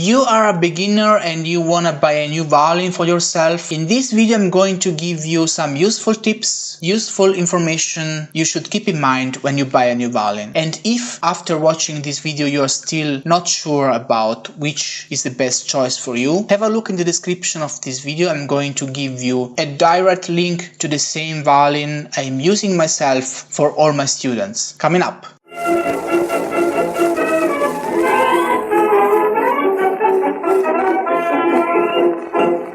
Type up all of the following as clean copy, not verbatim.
You are a beginner and you wanna buy a new violin for yourself. In this video I'm going to give you some useful tips, useful information you should keep in mind when you buy a new violin. And if after watching this video you are still not sure about which is the best choice for you, have a look in the description of this video. I'm going to give you a direct link to the same violin I'm using myself for all my students. Coming up.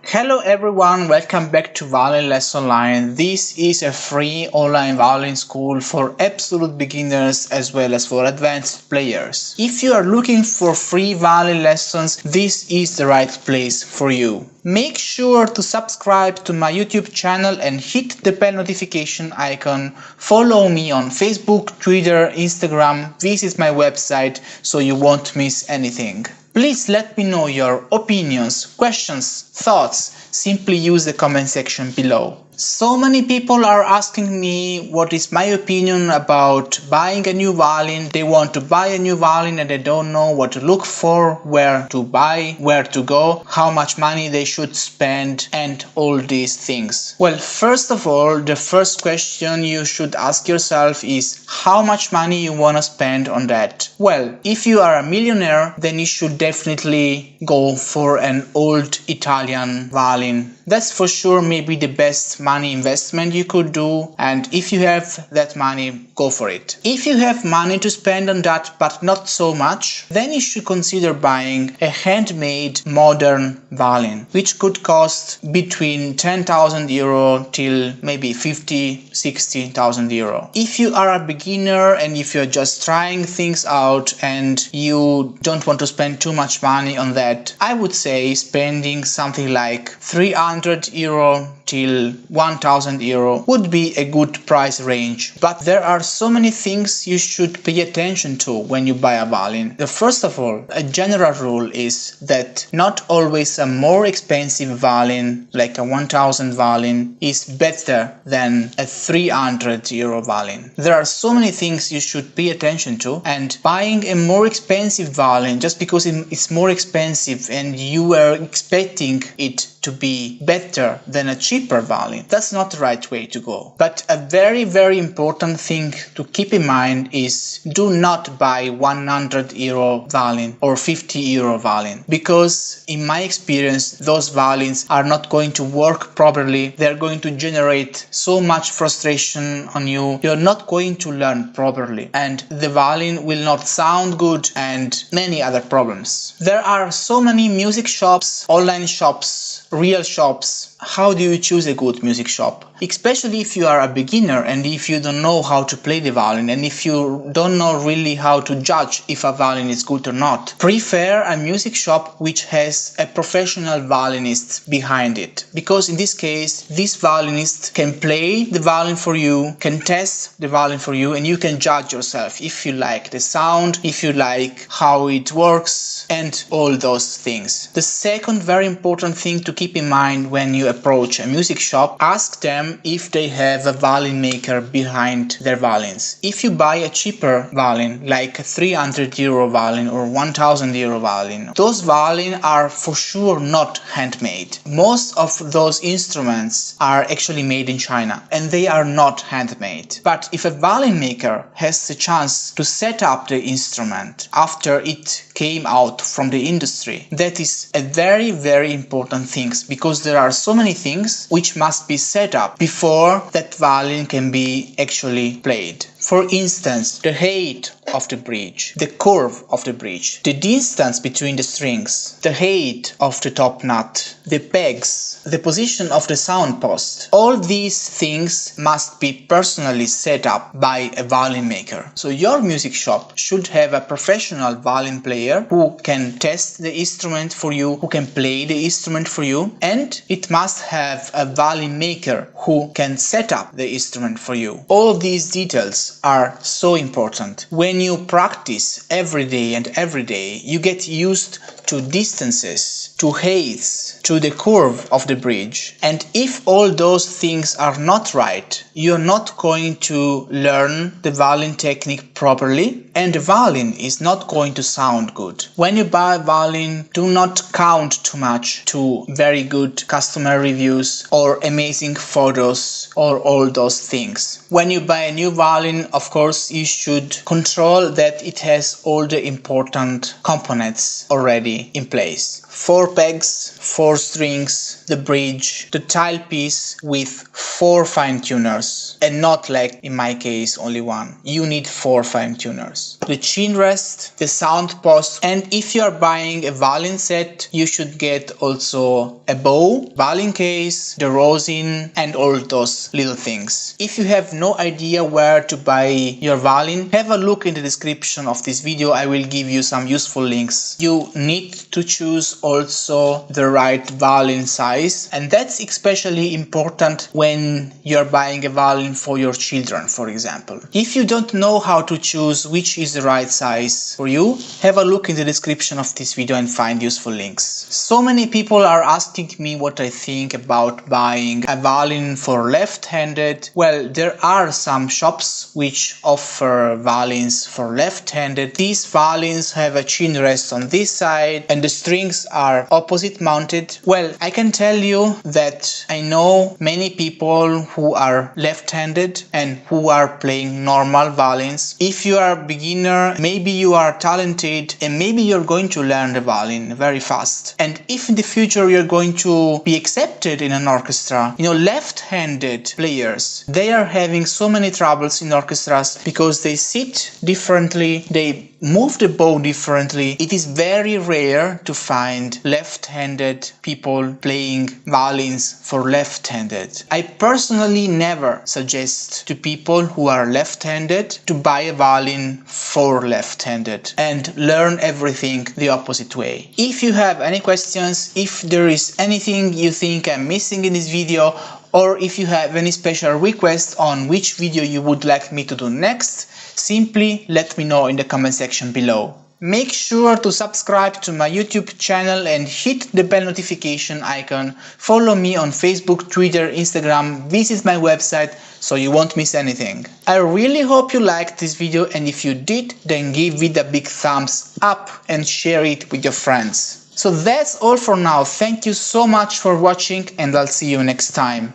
Hello everyone, welcome back to Violin Lesson Online. This is a free online violin school for absolute beginners as well as for advanced players. If you are looking for free violin lessons, this is the right place for you. Make sure to subscribe to my YouTube channel and hit the bell notification icon. Follow me on Facebook, Twitter, Instagram, visit my website so you won't miss anything. Please let me know your opinions, questions, thoughts. Simply use the comment section below. So many people are asking me what is my opinion about buying a new violin. They want to buy a new violin and they don't know what to look for, where to buy, where to go, how much money they should spend and all these things. Well, first of all, the first question you should ask yourself is how much money you want to spend on that. Well, if you are a millionaire, then you should definitely go for an old Italian violin. That's for sure maybe the best money investment you could do, and if you have that money, go for it. If you have money to spend on that but not so much, then you should consider buying a handmade modern violin, which could cost between 10,000 euro till maybe 50,000-60,000 euro. If you are a beginner and if you're just trying things out and you don't want to spend too much money on that, I would say spending something like 300 euro till 1000 euro would be a good price range. But there are so many things you should pay attention to when you buy a violin. First of all, a general rule is that not always a more expensive violin, like a 1000 violin, is better than a 300 euro violin. There are so many things you should pay attention to, and buying a more expensive violin just because it's more expensive and you were expecting it to be better than a cheaper violin, that's not the right way to go. But a very important thing to keep in mind is do not buy 100 euro violin or 50 euro violin, because in my experience those violins are not going to work properly. They're going to generate so much frustration on you. You're not going to learn properly and the violin will not sound good and many other problems. There are so many music shops, online shops, real shops. How do you choose a good music shop? Especially if you are a beginner and if you don't know how to play the violin and if you don't know really how to judge if a violin is good or not. Prefer a music shop which has a professional violinist behind it, because in this case this violinist can play the violin for you, can test the violin for you, and you can judge yourself if you like the sound, if you like how it works and all those things. The second very important thing to keep in mind when you approach a music shop, ask them if they have a violin maker behind their violins. If you buy a cheaper violin, like a 300 euro violin or 1000 euro violin, those violins are for sure not handmade. Most of those instruments are actually made in China and they are not handmade. But if a violin maker has the chance to set up the instrument after it came out from the industry, that is a very important thing, because there are so many things which must be set up before that violin can be actually played. For instance, the height of the bridge, the curve of the bridge, the distance between the strings, the height of the top nut, the pegs, the position of the sound post. All these things must be personally set up by a violin maker. So your music shop should have a professional violin player who can test the instrument for you, who can play the instrument for you, and it must have a violin maker who can set up the instrument for you. All these details are so important. When you practice every day, you get used to distances, to heights, to the curve of the bridge. And if all those things are not right, you're not going to learn the violin technique properly, and the violin is not going to sound good. When you buy a violin, do not count too much to very good customer reviews or amazing photos or all those things. When you buy a new violin, of course, you should control that it has all the important components already in place. 4 pegs, 4 strings, the bridge, the tailpiece with 4 fine tuners, and not like in my case only 1. You need 4 fine tuners. The chin rest, the sound post, and if you are buying a violin set, you should get also a bow, violin case, the rosin, and all those little things. If you have no idea where to buy your violin, have a look in the description of this video. I will give you some useful links. You need to choose also the right violin size, and that's especially important when you're buying a violin for your children, for example. If you don't know how to choose which is the right size for you, have a look in the description of this video and find useful links. So many people are asking me what I think about buying a violin for left-handed. Well, there are some shops which offer violins for left-handed. These violins have a chin rest on this side and the strings are opposite mounted. Well, I can tell you that I know many people who are left-handed and who are playing normal violins. If you are a beginner, maybe you are talented and maybe you're going to learn the violin very fast. And if in the future you're going to be accepted in an orchestra, left-handed players, they are having so many troubles in orchestras because they sit differently, they move the bow differently. It is very rare to find left-handed people playing violins for left-handed. I personally never suggest to people who are left-handed to buy a violin for left-handed and learn everything the opposite way. If you have any questions, if there is anything you think I'm missing in this video, or if you have any special request on which video you would like me to do next, simply let me know in the comment section below. Make sure to subscribe to my YouTube channel and hit the bell notification icon. Follow me on Facebook, Twitter, Instagram, visit my website so you won't miss anything. I really hope you liked this video, and if you did, then give it a big thumbs up and share it with your friends. So that's all for now. Thank you so much for watching and I'll see you next time.